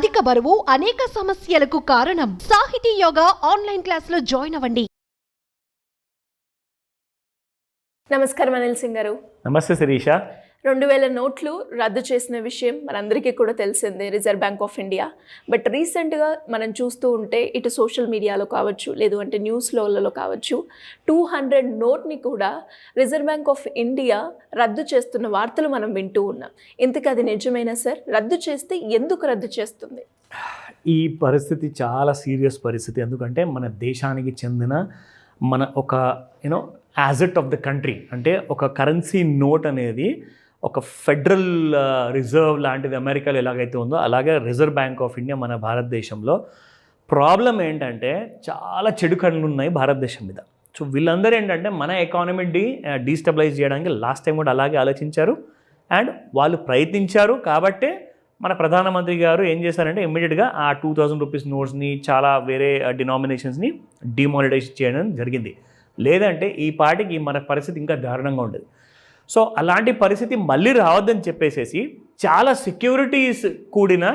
అధిక బరువు అనేక సమస్యలకు కారణం. సాహితీ యోగా ఆన్లైన్ క్లాసులో జాయిన్ అవ్వండి. నమస్కారం అనిల్ సింగ్ గారు. నమస్తే శిరీష. 2000 నోట్లు రద్దు చేసిన విషయం మనందరికీ కూడా తెలిసిందే, reserve bank of India. But రీసెంట్గా మనం చూస్తూ ఉంటే ఇటు సోషల్ మీడియాలో కావచ్చు, లేదు అంటే న్యూస్లలో కావచ్చు, 200 నోట్ని కూడా రిజర్వ్ బ్యాంక్ ఆఫ్ ఇండియా రద్దు చేస్తున్న వార్తలు మనం వింటూ ఉన్నాం. ఇంతకు అది నిజమేనా సార్? రద్దు చేస్తే ఎందుకు రద్దు చేస్తుంది? ఈ పరిస్థితి చాలా సీరియస్ పరిస్థితి. ఎందుకంటే మన దేశానికి చెందిన మన ఒక యాజెట్ ఆఫ్ ద కంట్రీ, అంటే ఒక కరెన్సీ నోట్ అనేది ఒక ఫెడరల్ రిజర్వ్ లాంటిది అమెరికాలో ఎలాగైతే ఉందో అలాగే రిజర్వ్ బ్యాంక్ ఆఫ్ ఇండియా మన భారతదేశంలో. ప్రాబ్లం ఏంటంటే చాలా చెడు కళ్ళు ఉన్నాయి భారతదేశం మీద. సో వీళ్ళందరూ ఏంటంటే మన ఎకానమీ డీస్టెబిలైజ్ చేయడానికి లాస్ట్ టైం కూడా అలాగే ఆలోచించారు అండ్ వాళ్ళు ప్రయత్నించారు. కాబట్టే మన ప్రధానమంత్రి గారు ఏం చేశారంటే ఇమ్మీడియట్గా ఆ 2000 రూపీస్ నోట్స్ని చాలా వేరే డినామినేషన్స్ని డిమానిటైజ్ చేయడం జరిగింది. లేదంటే ఈ పాటికి మన పరిస్థితి ఇంకా దారుణంగా ఉండేది. సో అలాంటి పరిస్థితి మళ్ళీ రావద్దని చెప్పేసేసి చాలా సెక్యూరిటీస్ కూడిన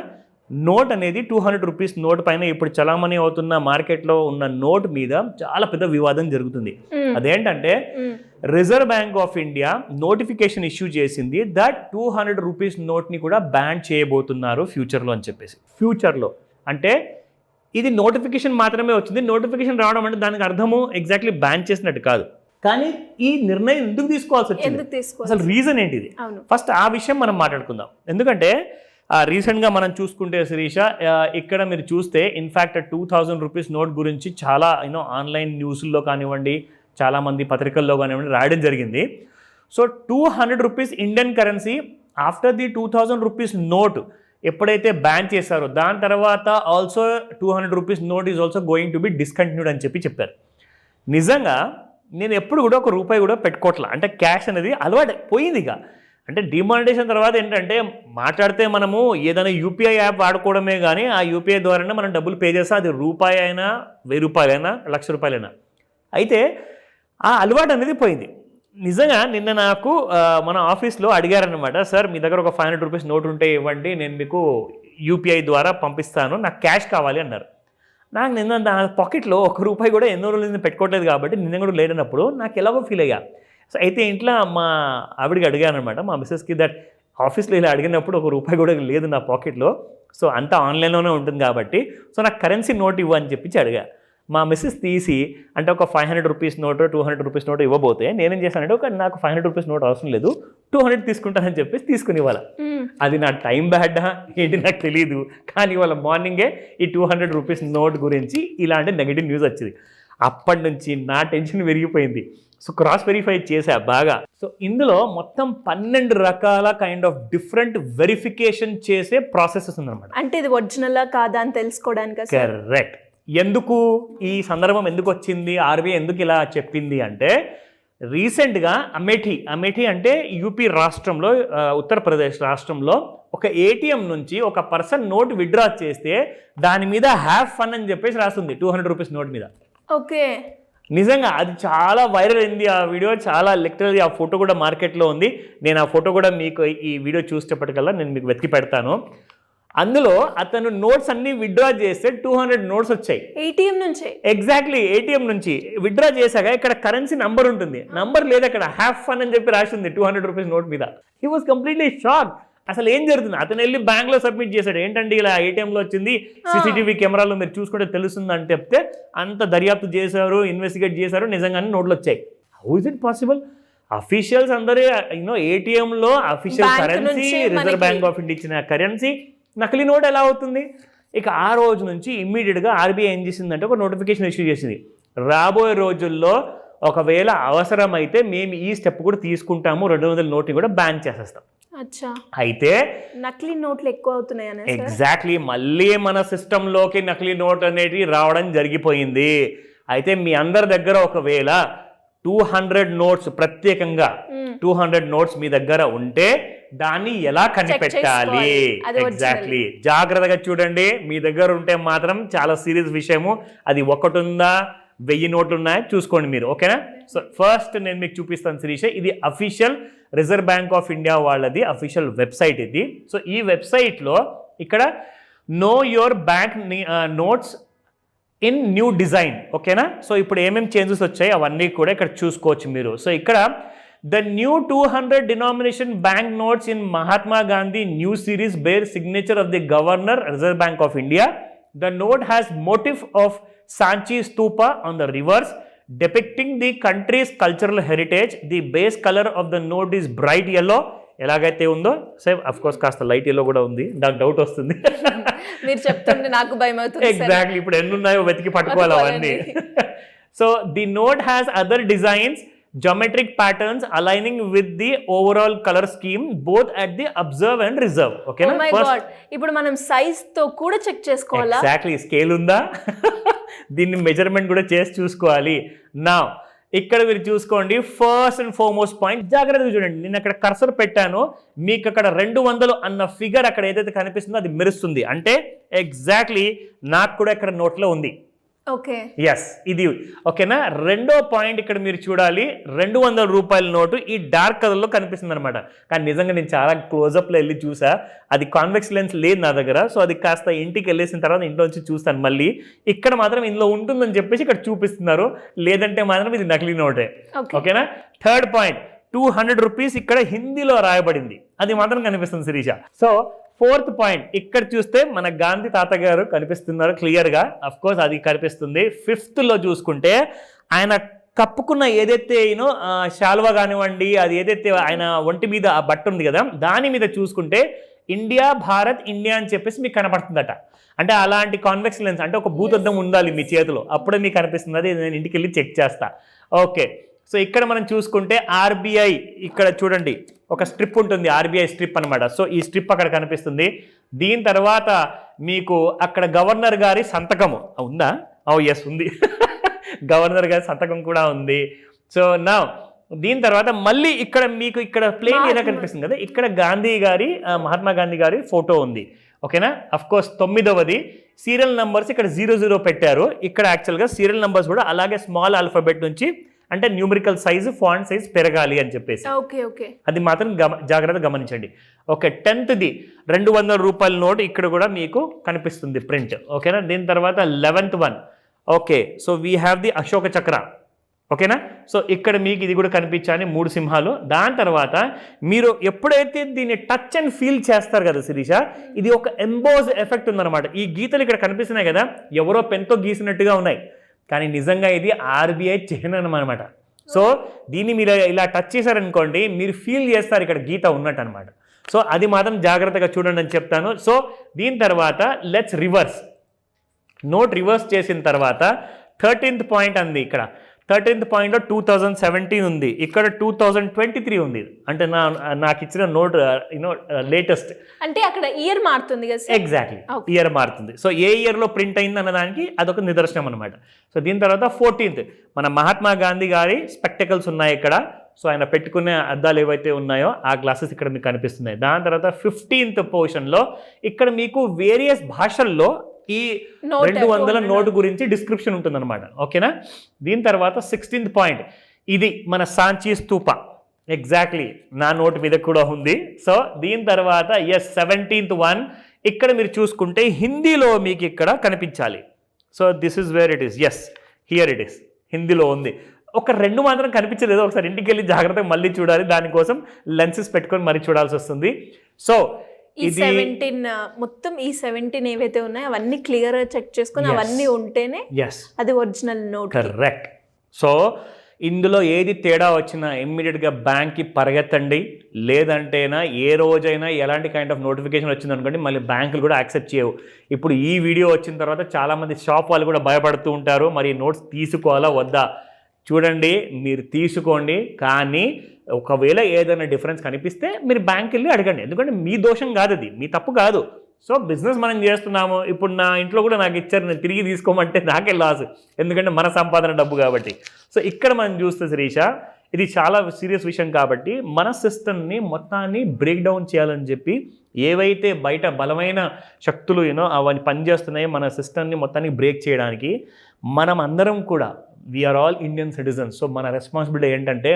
నోట్ అనేది 200 రూపీస్ నోట్ పైన ఇప్పుడు చలామణి అవుతున్న మార్కెట్లో ఉన్న నోట్ మీద చాలా పెద్ద వివాదం జరుగుతుంది. అదేంటంటే reserve bank of India notification issue చేసింది దట్ 200 రూపీస్ నోట్ని కూడా బ్యాన్ చేయబోతున్నారు ఫ్యూచర్లో అని చెప్పేసి. ఫ్యూచర్లో అంటే ఇది నోటిఫికేషన్ మాత్రమే వచ్చింది. నోటిఫికేషన్ రావడం అంటే దానికి అర్థము ఎగ్జాక్ట్లీ బ్యాన్ చేసినట్టు కాదు. కానీ ఈ నిర్ణయం ఎందుకు తీసుకోవాల్సి వచ్చింది, అసలు రీజన్ ఏంటిది? ఫస్ట్ ఆ విషయం మనం మాట్లాడుకుందాం. ఎందుకంటే రీసెంట్గా మనం చూసుకుంటే శిరీష, ఇక్కడ మీరు చూస్తే ఇన్ఫ్యాక్ట్ 2000 రూపీస్ నోట్ గురించి చాలా ఆన్లైన్ న్యూస్లో కానివ్వండి, చాలామంది పత్రికల్లో కానివ్వండి రాయడం జరిగింది. So 200 rupees Indian currency after the 2000 rupees note ఎప్పుడైతే బ్యాన్ చేశారో దాని తర్వాత also 200 rupees note is also going to be discontinued అని చెప్పారు. నిజంగా నేను ఎప్పుడు కూడా ఒక రూపాయి కూడా పెట్టుకోవట్లా, అంటే క్యాష్ అనేది అలవాటు పోయింది. ఇక అంటే డిమానిటైజేషన్ తర్వాత ఏంటంటే మాట్లాడితే మనము ఏదైనా యూపీఐ యాప్ వాడుకోవడమే కానీ ఆ యూపీఐ ద్వారానే మనం డబ్బులు పే చేస్తాం. అది రూపాయి అయినా 1000 రూపాయలైనా 1,00,000 రూపాయలైనా. అయితే ఆ అలవాటు అనేది పోయింది. నిజంగా నిన్న నాకు మన ఆఫీస్లో అడిగారనమాట, సార్ మీ దగ్గర ఒక 500 రూపీస్ నోట్ ఉంటే ఇవ్వండి, నేను మీకు యూపీఐ ద్వారా పంపిస్తాను, నాకు క్యాష్ కావాలి అన్నారు. నాకు నిన్న నా పాకెట్లో 1 రూపాయి కూడా ఎన్నో రోజులు నేను పెట్టుకోవట్లేదు కాబట్టి నిన్న కూడా లేనప్పుడు నాకు ఎలాగో ఫీల్ అయ్యా. సో అయితే ఇంట్లో మా ఆవిడికి అడిగాను అనమాట, మా మిస్సెస్కి, దట్ ఆఫీస్లో ఇలా అడిగినప్పుడు 1 రూపాయి కూడా లేదు నా పాకెట్లో, సో అంతా ఆన్లైన్లోనే ఉంటుంది కాబట్టి సో నాకు కరెన్సీ నోట్ ఇవ్వు అని చెప్పి అడిగా. మా మిస్సెస్ తీసి అంటే ఒక 500 రూపీస్ నోట్ 200 రూపీస్ నోట్ ఇవ్వబోతే నేనేం చేశానంటే నాకు 500 రూపీస్ నోట్ అవసరం లేదు, 200 తీసుకుంటానని చెప్పేసి తీసుకుని ఇవ్వాలి. అది నా టైం బ్యాడా ఏంటి నాకు తెలియదు, కానీ ఇవాళ మార్నింగే ఈ 200 రూపీస్ నోట్ గురించి ఇలాంటి నెగిటివ్ న్యూస్ వచ్చింది. అప్పటి నుంచి నా టెన్షన్ పెరిగిపోయింది. సో క్రాస్ వెరిఫై చేశా బాగా. సో ఇందులో మొత్తం 12 రకాల కైండ్ ఆఫ్ డిఫరెంట్ వెరిఫికేషన్ చేసే ప్రాసెసెస్ ఉందన్నమాట. అంటే ఇది ఒరిజినలా కాదా అని తెలుసుకోవడానికి. కరెక్ట్. ఎందుకు ఈ సందర్భం ఎందుకు వచ్చింది, ఆర్బీఐ ఎందుకు ఇలా చెప్పింది అంటే రీసెంట్గా అమేఠీ అంటే యూపీ రాష్ట్రంలో, ఉత్తరప్రదేశ్ రాష్ట్రంలో ఒక ఏటీఎం నుంచి ఒక పర్సన్ నోట్ విత్డ్రా చేస్తే దాని మీద హ్యావ్ ఫన్ అని చెప్పేసి రాస్తుంది 200 రూపీస్ నోట్ మీద. ఓకే, నిజంగా అది చాలా వైరల్ అయింది ఆ వీడియో, చాలా లిటరల్లీ ఆ ఫోటో కూడా మార్కెట్లో ఉంది. నేను ఆ ఫోటో కూడా మీకు ఈ వీడియో చూసేటప్పటికల్లా నేను మీకు వెతికి పెడతాను. అందులో అతను నోట్స్ అన్ని విత్డ్రా చేస్తే 200 నోట్స్ వచ్చాయి ఏటీఎం నుంచి. ఎగ్జాక్ట్లీ ఏటీఎం నుంచి విత్డ్రా చేశాక ఇక్కడ కరెన్సీ నంబర్ ఉంటుంది, నంబర్ లేదు అక్కడ, హ్యావ్ ఫన్ అని చెప్పి రాసింది 200 రూపీస్ నోట్ మీద. He was completely shock. అసలు ఏం జరుగుతుంది? అతను వెళ్ళి బ్యాంక్లో సబ్మిట్ చేశాడు, ఏంటంటే ఇలా ఏటీఎంలో వచ్చింది, సీసీటీవీ కెమెరాలో మీరు చూసుకుంటే తెలుస్తుంది అని చెప్తే అంత దర్యాప్తు చేశారు, ఇన్వెస్టిగేట్ చేశారు, నిజంగానే నోట్లు వచ్చాయి. How is it possible? Officials అందరూ ఏటీఎంలో official currency, reserve bank of India ఇచ్చిన కరెన్సీ, నకిలీ నోట్ ఎలా అవుతుంది? ఇక ఆ రోజు నుంచి ఇమ్మీడియట్గా ఆర్బీఐ ఏం చేసిందంటే ఒక నోటిఫికేషన్ ఇష్యూ చేసింది, రాబోయే రోజుల్లో ఒకవేళ అవసరమైతే మేము ఈ స్టెప్ కూడా తీసుకుంటాము, 200 నోట్ని కూడా బ్యాన్ చేసేస్తాం. అయితే నకిలీ నోట్లు ఎక్కువ అవుతున్నాయి. ఎగ్జాక్ట్లీ, మళ్ళీ మన సిస్టంలోకి నకిలీ నోట్ అనేది రావడం జరిగిపోయింది. అయితే మీ అందరి దగ్గర ఒకవేళ 200 నోట్స్ ప్రత్యేకంగా 200 నోట్స్ మీ దగ్గర ఉంటే దాన్ని ఎలా కనిపెట్టాలి? ఎగ్జాక్ట్లీ, జాగ్రత్తగా చూడండి. మీ దగ్గర ఉంటే మాత్రం చాలా సీరియస్ విషయము. అది 1 ఉందా 1000 నోట్లు ఉన్నాయా చూసుకోండి మీరు, ఓకేనా? సో ఫస్ట్ నేను మీకు చూపిస్తాను శిరీష, ఇది official reserve bank of India వాళ్ళది అఫీషియల్ వెబ్సైట్ ఇది. సో ఈ వెబ్సైట్లో ఇక్కడ know your bank notes in new design. ఓకేనా? సో ఇప్పుడు ఏమేమి చేంజెస్ వచ్చాయి అవన్నీ కూడా ఇక్కడ చూసుకోవచ్చు మీరు. సో ఇక్కడ the new 200 denomination bank notes in Mahatma Gandhi new series bear signature of the governor reserve bank of India. The note has motif of Sanchi stupa on the reverse depicting the country's cultural heritage. The base color of the note is bright yellow. ఎలాగైతే ఉందో same of course కాస్త light yellow కూడా ఉంది, నాకు doubt వస్తుంది. మీరు చెప్తుంటే నాకు భయం అవుతుంది. ఎగ్జాక్ట్లీ, ఇప్పుడు ఎన్ని ఉన్నాయో వెతికి పట్టుకోవాలి అవన్నీ. So the note has other designs, geometric patterns aligning with the overall color scheme both at the observe and reserve. Okay, oh my god, ఇప్పుడు మనం సైజ్ తో కూడా చెక్ చేసుకోవాలా? ఎగ్జాక్ట్లీ, స్కేల్ ఉందా దీన్ని మెజర్మెంట్ కూడా చేసి చూసుకోవాలి. నా ఇక్కడ మీరు చూసుకోండి, ఫస్ట్ అండ్ ఫార్మోస్ట్ పాయింట్ జాగ్రత్తగా చూడండి. నేను అక్కడ కర్సర్ పెట్టాను, మీకు అక్కడ 200 అన్న ఫిగర్ అక్కడ ఏదైతే కనిపిస్తుందో అది మెరుస్తుంది, అంటే ఎగ్జాక్ట్లీ నాకు కూడా ఇక్కడ నోట్లో ఉంది. ఓకే, ఎస్, ఇది ఓకేనా. రెండో పాయింట్ ఇక్కడ మీరు చూడాలి, 200 రూపాయల నోటు ఈ డార్క్ కలర్లో కనిపిస్తుంది అనమాట. కానీ నిజంగా నేను చాలా క్లోజప్లో వెళ్ళి చూసా, అది కాన్వెక్స్ లెన్స్ లేదు నా దగ్గర. సో అది కాస్త ఇంటికి వెళ్ళేసిన తర్వాత ఇంట్లో వచ్చి చూస్తాను మళ్ళీ. ఇక్కడ మాత్రం ఇందులో ఉంటుందని చెప్పేసి ఇక్కడ చూపిస్తున్నారు, లేదంటే మాత్రం ఇది నకిలీ నోటే. ఓకేనా. థర్డ్ పాయింట్, 200 రూపీస్ ఇక్కడ హిందీలో రాయబడింది, అది మాత్రం కనిపిస్తుంది శిరీష. సో ఫోర్త్ పాయింట్, ఇక్కడ చూస్తే మన గాంధీ తాత గారు కనిపిస్తున్నారు క్లియర్గా, అఫ్ కోర్స్ అది కనిపిస్తుంది. ఫిఫ్త్లో చూసుకుంటే ఆయన కప్పుకున్న ఏదైతే శాల్వా కానివ్వండి, అది ఏదైతే ఆయన ఒంటి మీద ఆ బట్ట ఉంది కదా, దాని మీద చూసుకుంటే ఇండియా భారత్ ఇండియా అని చెప్పేసి మీకు కనపడుతుందట. అంటే అలాంటి కాన్వెక్స్ లెన్స్, అంటే ఒక భూతద్దం ఉండాలి మీ చేతిలో, అప్పుడే మీకు కనిపిస్తుంది. అది నేను ఇంటికి వెళ్ళి చెక్ చేస్తా. ఓకే, సో ఇక్కడ మనం చూసుకుంటే ఆర్బీఐ, ఇక్కడ చూడండి ఒక స్ట్రిప్ ఉంటుంది, ఆర్బీఐ స్ట్రిప్ అనమాట. సో ఈ స్ట్రిప్ అక్కడ కనిపిస్తుంది. దీని తర్వాత మీకు అక్కడ గవర్నర్ గారి సంతకము ఉందా? ఎస్ ఉంది, గవర్నర్ గారి సంతకం కూడా ఉంది. సో నా దీని తర్వాత మళ్ళీ ఇక్కడ మీకు ఇక్కడ ప్లేన్ ఎలా కనిపిస్తుంది కదా, ఇక్కడ గాంధీ గారి మహాత్మా గాంధీ గారి ఫోటో ఉంది. ఓకేనా. అఫ్ కోర్స్ 9వది సీరియల్ నంబర్స్ ఇక్కడ 00 పెట్టారు. ఇక్కడ యాక్చువల్గా సీరియల్ నంబర్స్ కూడా అలాగే స్మాల్ ఆల్ఫాబెట్ నుంచి, అంటే న్యూమరికల్ సైజు, ఫాంట్ సైజ్ పెరగాలి అని చెప్పేసి, అది మాత్రం జాగ్రత్తగా గమనించండి. ఓకే, 10th 200 రూపాయల నోట్ ఇక్కడ కూడా మీకు కనిపిస్తుంది ప్రింట్. ఓకేనా. దీని తర్వాత 11th one, okay, so we have the Ashoka చక్ర. ఓకేనా. సో ఇక్కడ మీకు ఇది కూడా కనిపించాలి, 3 సింహాలు. దాని తర్వాత మీరు ఎప్పుడైతే దీన్ని టచ్ అండ్ ఫీల్ చేస్తారు కదా శిరీష, ఇది ఒక ఎంబోజ్ ఎఫెక్ట్ ఉందన్నమాట. ఈ గీతలు ఇక్కడ కనిపిస్తున్నాయి కదా, ఎవరో పెన్తో గీసినట్టుగా ఉన్నాయి, కానీ నిజంగా ఇది ఆర్బీఐ చిహ్నం అనమాట. సో దీన్ని మీరు ఇలా టచ్ చేశారనుకోండి, మీరు ఫీల్ చేస్తారు ఇక్కడ గీత ఉన్నట్టు అనమాట. సో అది మాత్రం జాగ్రత్తగా చూడండి అని చెప్తాను. సో దీని తర్వాత లెట్స్ రివర్స్, నోట్ రివర్స్ చేసిన తర్వాత 13th పాయింట్ అంది. ఇక్కడ 13th పాయింట్లో 2017 ఉంది, ఇక్కడ 2023 ఉంది. అంటే నాకు ఇచ్చిన నోట్ లేటెస్ట్, అంటే అక్కడ ఇయర్ మారుతుంది కదా. ఎగ్జాక్ట్లీ, ఇయర్ మారుతుంది. సో ఏ ఇయర్లో ప్రింట్ అయింది అన్నదానికి అదొక నిదర్శనం అనమాట. సో దీని తర్వాత 14th మన మహాత్మా గాంధీ గారి స్పెక్టకల్స్ ఉన్నాయి ఇక్కడ. సో ఆయన పెట్టుకునే అద్దాలు ఏవైతే ఉన్నాయో ఆ గ్లాసెస్ ఇక్కడ మీకు కనిపిస్తున్నాయి. దాని తర్వాత 15th పొజిషన్లో ఇక్కడ మీకు వేరియస్ భాషల్లో ఈ 200 నోటు గురించి డిస్క్రిప్షన్ ఉంటుంది అనమాట. ఓకేనా. దీని తర్వాత 16th పాయింట్, ఇది మన సాంచి స్తూప, ఎగ్జాక్ట్లీ నా నోట్ మీద కూడా ఉంది. సో దీని తర్వాత 17th వన్, ఇక్కడ మీరు చూసుకుంటే హిందీలో మీకు ఇక్కడ కనిపించాలి. So this is where it is, yes here it is, హిందీలో ఉంది. ఒక 2 మాత్రం కనిపించలేదు, ఒకసారి ఇంటికి వెళ్ళి జాగ్రత్తగా మళ్ళీ చూడాలి, దానికోసం లెన్సెస్ పెట్టుకొని మరీ చూడాల్సి వస్తుంది. సో ఇది 17 మొత్తం ఈ 17 ఏవైతే ఉన్నాయో అవన్నీ క్లియర్ గా చెక్ చేసుకొని అవన్నీ ఉంటేనే అది ఒరిజినల్ నోట్. కరెక్ట్. సో ఇందులో ఏది తేడా వచ్చినా ఇమ్మీడియట్గా బ్యాంక్కి పరిగెత్తండి, లేదంటేనా ఏ రోజైనా ఎలాంటి కైండ్ ఆఫ్ నోటిఫికేషన్ వచ్చింది అనుకోండి, మళ్ళీ బ్యాంకులు కూడా యాక్సెప్ట్ చేయవు. ఇప్పుడు ఈ వీడియో వచ్చిన తర్వాత చాలామంది షాప్ వాళ్ళు కూడా భయపడుతూ ఉంటారు, మరి నోట్స్ తీసుకోవాలా వద్దా. చూడండి, మీరు తీసుకోండి, కానీ ఒకవేళ ఏదైనా డిఫరెన్స్ కనిపిస్తే మీరు బ్యాంక్ వెళ్ళి అడగండి, ఎందుకంటే మీ దోషం కాదు, అది మీ తప్పు కాదు. సో బిజినెస్ మనం చేస్తున్నాము, ఇప్పుడు నా ఇంట్లో కూడా నాకు ఇచ్చారు, నేను తిరిగి తీసుకోమంటే నాకే లాస్, ఎందుకంటే మన సంపాదన డబ్బు కాబట్టి. సో ఇక్కడ మనం చూస్తే శిరీష, ఇది చాలా సీరియస్ విషయం కాబట్టి మన సిస్టమ్ని మొత్తాన్ని బ్రేక్ డౌన్ చేయాలని చెప్పి ఏవైతే బయట బలమైన శక్తులు అవన్నీ పనిచేస్తున్నాయో మన సిస్టమ్ని మొత్తాన్ని బ్రేక్ చేయడానికి మనం అందరం కూడా we are all Indian citizens. So మన రెస్పాన్సిబిలిటీ ఏంటంటే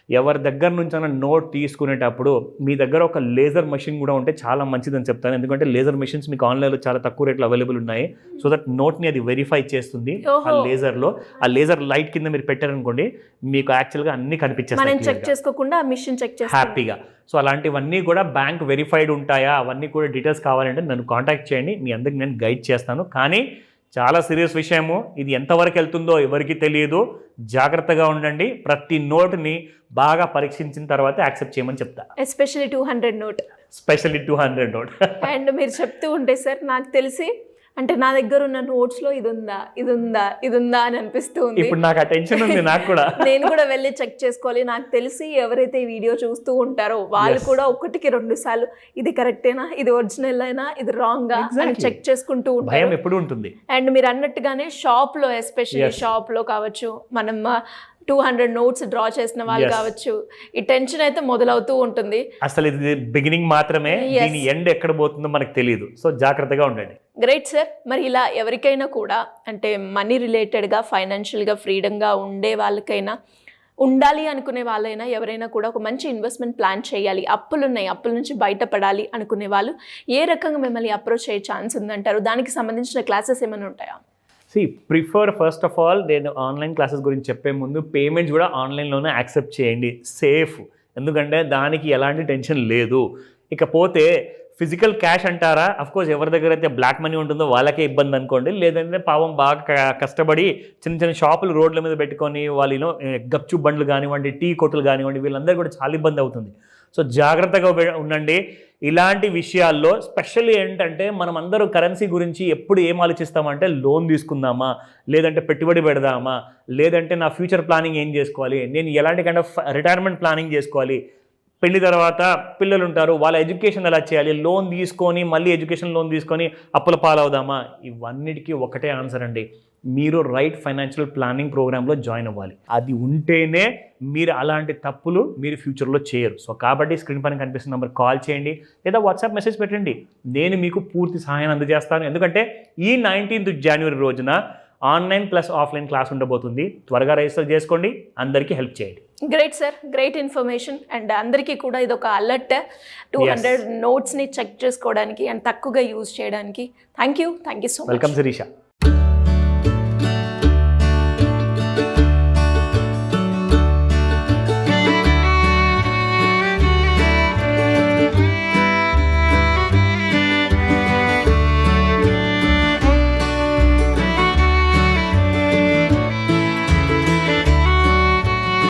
ఎవరి దగ్గర నుంచి అన్న నోట్ తీసుకునేటప్పుడు మీ దగ్గర ఒక లేజర్ మెషిన్ కూడా ఉంటే చాలా మంచిదని చెప్తాను. ఎందుకంటే లేజర్ మెషిన్స్ మీకు ఆన్లైన్లో చాలా తక్కువ రేట్లో అవైలబుల్ ఉన్నాయి. సో దట్ నోట్ని అది వెరిఫై చేస్తుంది ఆ లేజర్లో. ఆ లేజర్ లైట్ కింద మీరు పెట్టారనుకోండి, మీకు యాక్చువల్గా అన్ని కనిపించేస్తాయి, చెక్ చేసుకోకుండా మిషన్ చెక్ చేసి హ్యాపీగా. సో అలాంటివన్నీ కూడా బ్యాంక్ వెరిఫైడ్ ఉంటాయా, అవన్నీ కూడా డీటెయిల్స్ కావాలంటే నన్ను కాంటాక్ట్ చేయండి, మీ అందరికి నేను గైడ్ చేస్తాను. కానీ చాలా సీరియస్ విషయము, ఇది ఎంతవరకు వెళ్తుందో ఎవరికి తెలియదు. జాగ్రత్తగా ఉండండి. ప్రతి నోట్ని బాగా పరీక్షించిన తర్వాత యాక్సెప్ట్ చేయమని చెప్తా. Especially 200 note, specially 200 note. And మీరు చెప్తూ ఉంటే సార్ నాకు తెలిసి అంటే నా దగ్గర ఉన్న నోట్స్లో ఇది ఉందా అని అనిపిస్తూ ఉంది. ఇప్పుడు నాకు ఆ టెన్షన్ ఉంది, నాకు కూడా. నేను కూడా వెళ్ళి చెక్ చేసుకోవాలి. నాకు తెలిసి ఎవరైతే ఈ వీడియో చూస్తూ ఉంటారో వాళ్ళు కూడా 1-2 సార్లు ఇది కరెక్టేనా, ఇది ఒరిజినల్ అయినా, ఇది రాంగా అని చెక్ చేసుకుంటూ ఉంటారు. భయం ఎప్పుడు ఉంటుంది. అండ్ మీరు అన్నట్టుగానే షాప్లో, ఎస్పెషల్లీ షాప్లో కావచ్చు, మనం 200 నోట్స్ డ్రా చేసిన వాళ్ళు కావచ్చు, ఈ టెన్షన్ అయితే మొదలవుతూ ఉంటుంది. అసలు ఇది బిగినింగ్ మాత్రమే, దీని ఎండ్ ఎక్కడ పోతుందో మనకు తెలియదు. సో జాగ్రత్తగా ఉండండి. Great sir. మరి ఇలా ఎవరికైనా కూడా అంటే మనీ రిలేటెడ్గా, ఫైనాన్షియల్గా ఫ్రీడంగా ఉండే వాళ్ళకైనా, ఉండాలి అనుకునే వాళ్ళైనా, ఎవరైనా కూడా ఒక మంచి ఇన్వెస్ట్మెంట్ ప్లాన్ చేయాలి, అప్పులున్నాయి, అప్పుల నుంచి బయటపడాలి అనుకునే వాళ్ళు ఏ రకంగా మిమ్మల్ని అప్రోచ్ అయ్యే ఛాన్స్ ఉందంటారు? దానికి సంబంధించిన క్లాసెస్ ఏమైనా ఉంటాయా? ప్రిఫర్ ఫస్ట్ ఆఫ్ ఆల్, నేను ఆన్లైన్ క్లాసెస్ గురించి చెప్పే ముందు పేమెంట్స్ కూడా ఆన్లైన్లోనే యాక్సెప్ట్ చేయండి, సేఫ్. ఎందుకంటే దానికి ఎలాంటి టెన్షన్ లేదు. ఇకపోతే ఫిజికల్ క్యాష్ అంటారా, అఫ్కోర్స్ ఎవరి దగ్గర అయితే బ్లాక్ మనీ ఉంటుందో వాళ్ళకే ఇబ్బంది అనుకోండి. లేదంటే పాపం బాగా కష్టపడి చిన్న చిన్న షాపులు రోడ్ల మీద పెట్టుకొని వాళ్ళు గప్చు బండ్లు కానివ్వండి, టీ కొట్టులు కానివ్వండి, వీళ్ళందరూ కూడా చాలా ఇబ్బంది అవుతుంది. సో జాగ్రత్తగా ఉండండి ఇలాంటి విషయాల్లో. స్పెషల్లీ ఏంటంటే మనం అందరూ కరెన్సీ గురించి ఎప్పుడు ఏం ఆలోచిస్తామంటే, లోన్ తీసుకుందామా, లేదంటే పెట్టుబడి పెడదామా, లేదంటే నా ఫ్యూచర్ ప్లానింగ్ ఏం చేసుకోవాలి, నేను ఎలాంటి కైండ్ ఆఫ్ రిటైర్మెంట్ ప్లానింగ్ చేసుకోవాలి, పెళ్లి తర్వాత పిల్లలు ఉంటారు, వాళ్ళ ఎడ్యుకేషన్ ఎలా చేయాలి, లోన్ తీసుకొని మళ్ళీ ఎడ్యుకేషన్ లోన్ తీసుకొని అప్పుల పాలవుదామా. ఇవన్నిటికీ ఒకటే ఆన్సర్ అండి, మీరు రైట్ ఫైనాన్షియల్ ప్లానింగ్ ప్రోగ్రాంలో జాయిన్ అవ్వాలి. అది ఉంటేనే మీరు అలాంటి తప్పులు మీరు ఫ్యూచర్లో చేయరు. సో కాబట్టి స్క్రీన్ పైన కనిపిస్తున్న నెంబర్ కాల్ చేయండి, లేదా వాట్సాప్ మెసేజ్ పెట్టండి. నేను మీకు పూర్తి సహాయం అందజేస్తాను. ఎందుకంటే ఈ 19th జనవరి రోజున ఆన్లైన్ ప్లస్ ఆఫ్లైన్ క్లాస్ ఉండబోతుంది. త్వరగా రిజిస్టర్ చేసుకోండి, అందరికీ హెల్ప్ చేయండి. Great sir, great information. And అందరికీ కూడా ఇది ఒక అలర్ట్, 200 నోట్స్ని చెక్ చేసుకోవడానికి అండ్ తక్కువగా యూజ్ చేయడానికి. Thank you so much. Welcome Sirisha.